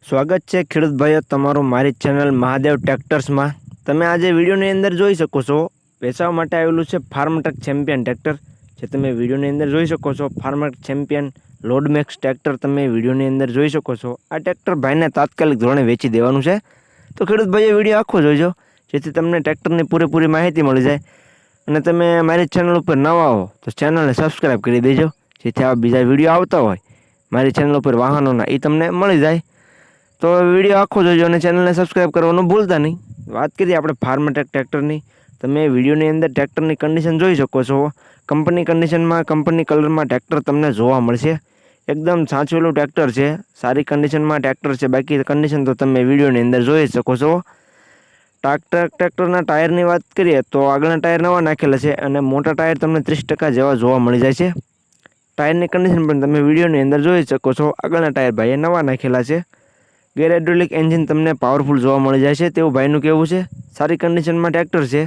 સ્વાગત છે ખેડૂત ભાઈઓ તમારું મારી ચેનલ મહાદેવ ટ્રેક્ટર્સમાં। તમે આજે વિડીયોની અંદર જોઈ શકો છો વેચાવા માટે આવેલું છે ફાર્મટ્રેક ચેમ્પિયન ટ્રેક્ટર। જે તમે વિડીયોની અંદર જોઈ શકો છો ફાર્મટ્રેક ચેમ્પિયન લોડમેક્સ ટ્રેક્ટર તમે વિડીયોની અંદર જોઈ શકો છો। આ ટ્રેક્ટર ભાઈને તાત્કાલિક ધોરણે વેચી દેવાનું છે। તો ખેડૂત ભાઈઓ વિડીયો આખો જોઈજો જેથી તમને ટ્રેક્ટરની પૂરેપૂરી માહિતી મળી જાય। અને તમે મારી ચેનલ ઉપર નવા હો તો ચેનલને સબસ્ક્રાઈબ કરી દેજો જેથી આવા બીજા વિડીયો આવતા હોય મારી ચેનલ ઉપર વાહનોના એ તમને મળી જાય। તો વિડીયો આખો જોજો અને ચેનલને સબસ્ક્રાઈબ કરવાનું ભૂલતા નહીં। વાત કરીએ આપણે ફાર્મટ્રેક ટ્રેક્ટરની। તમે વિડીયોની અંદર ટ્રેક્ટરની કન્ડિશન જોઈ શકો છો। કંપની કન્ડિશનમાં કંપની કલરમાં ટ્રેક્ટર તમને જોવા મળશે। એકદમ સાચવેલું ટ્રેક્ટર છે, સારી કન્ડિશનમાં ટ્રેક્ટર છે। બાકી કન્ડિશન તો તમે વિડીયોની અંદર જોઈ શકો છો। ટ્રેક્ટરના ટાયરની વાત કરીએ તો આગળના ટાયર નવા નાખેલા છે અને મોટા ટાયર તમને 30% જેવા જોવા મળી જાય છે। ટાયરની કન્ડિશન પણ તમે વિડીયોની અંદર જોઈ શકો છો। આગળના ટાયર ભાઈએ નવા નાખેલા છે। ગેર હાઇડ્રોલિક એન્જિન તમને પાવરફુલ જોવા મળી જાય છે તેવું ભાઈનું કહેવું છે। સારી કન્ડિશનમાં ટ્રેક્ટર છે।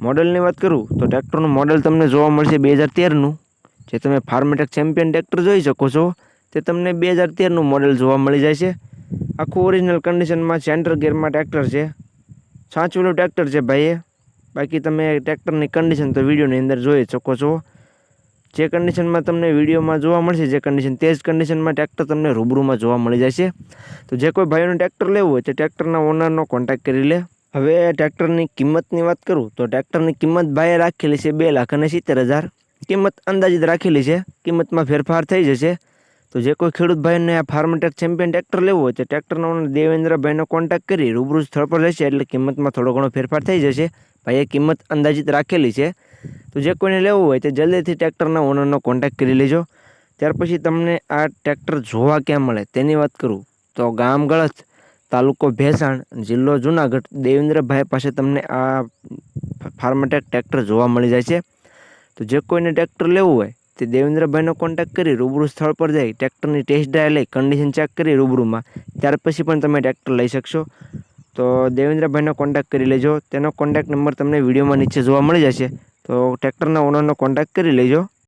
મોડલની વાત કરું તો ટ્રેક્ટરનું મોડલ તમને જોવા મળશે 2013નું। જે તમે ફાર્મટ્રેક ચેમ્પિયન ટ્રેક્ટર જોઈ શકો છો તે તમને 2013નું મોડલ જોવા મળી જાય છે। આખું ઓરિજિનલ કન્ડિશનમાં સેન્ટર ગેરમાં ટ્રેક્ટર છે, સાચવેલું ટ્રેક્ટર છે ભાઈએ। બાકી તમે ટ્રેક્ટરની કન્ડિશન તો વિડીયોની અંદર જોઈ શકો છો। જે કન્ડિશનમાં તમને વિડીયોમાં જોવા મળશે જે કન્ડિશન તે જ કન્ડિશનમાં ટ્રેક્ટર તમને રૂબરૂમાં જોવા મળી જાય છે। તો જે કોઈ ભાઈઓને ટ્રેક્ટર લેવું હોય તો ટ્રેક્ટરના ઓનરનો કોન્ટેક્ટ કરી લે। હવે ટ્રેક્ટરની કિંમતની વાત કરું તો ટ્રેક્ટરની કિંમત ભાઈએ રાખેલી છે 2,70,000। કિંમત અંદાજિત રાખેલી છે, કિંમતમાં ફેરફાર થઈ જશે। તો જે કોઈ ખેડૂત ભાઈને આ ફાર્મટ્રેક ચેમ્પિયન ટ્રેક્ટર લેવું હોય તો ટ્રેક્ટરના ઓનર દેવેન્દ્રભાઈનો કોન્ટેક્ટ કરી રૂબરૂ સ્થળ પર જશે એટલે કિંમતમાં થોડો ઘણો ફેરફાર થઈ જશે। ભાઈએ કિંમત અંદાજિત રાખેલી છે। તો જે કોઈને લેવું હોય તો જલ્દીથી ટ્રેક્ટરના ઓનરનો કોન્ટેક્ટ કરી લેજો। ત્યાર પછી તમને આ ટ્રેક્ટર જોવા ક્યાં મળે તેની વાત કરું તો ગામ ગળથ, તાલુકો ભેસાણ, જિલ્લો જુનાગઢ દેવેન્દ્રભાઈ પાસે તમને આ ફાર્મટ્રેક ટ્રેક્ટર જોવા મળી જાય છે। તો જે કોઈને ટ્રેક્ટર લેવું હોય તે દેવેન્દ્રભાઈનો કોન્ટેક્ટ કરી રૂબરૂ સ્થળ પર જઈ ટ્રેક્ટરની ટેસ્ટ ડ્રાઈવ લઈ કન્ડિશન ચેક કરી રૂબરૂમાં ત્યાર પછી પણ તમે ટ્રેક્ટર લઈ શકશો। તો દેવેન્દ્રભાઈનો કોન્ટેક્ટ કરી લેજો। તેનો કોન્ટેક્ટ નંબર તમને વિડીયોમાં નીચે જોવા મળી જશે। તો ટ્રેક્ટરના ઓનરનો કોન્ટેક્ટ કરી લેજો।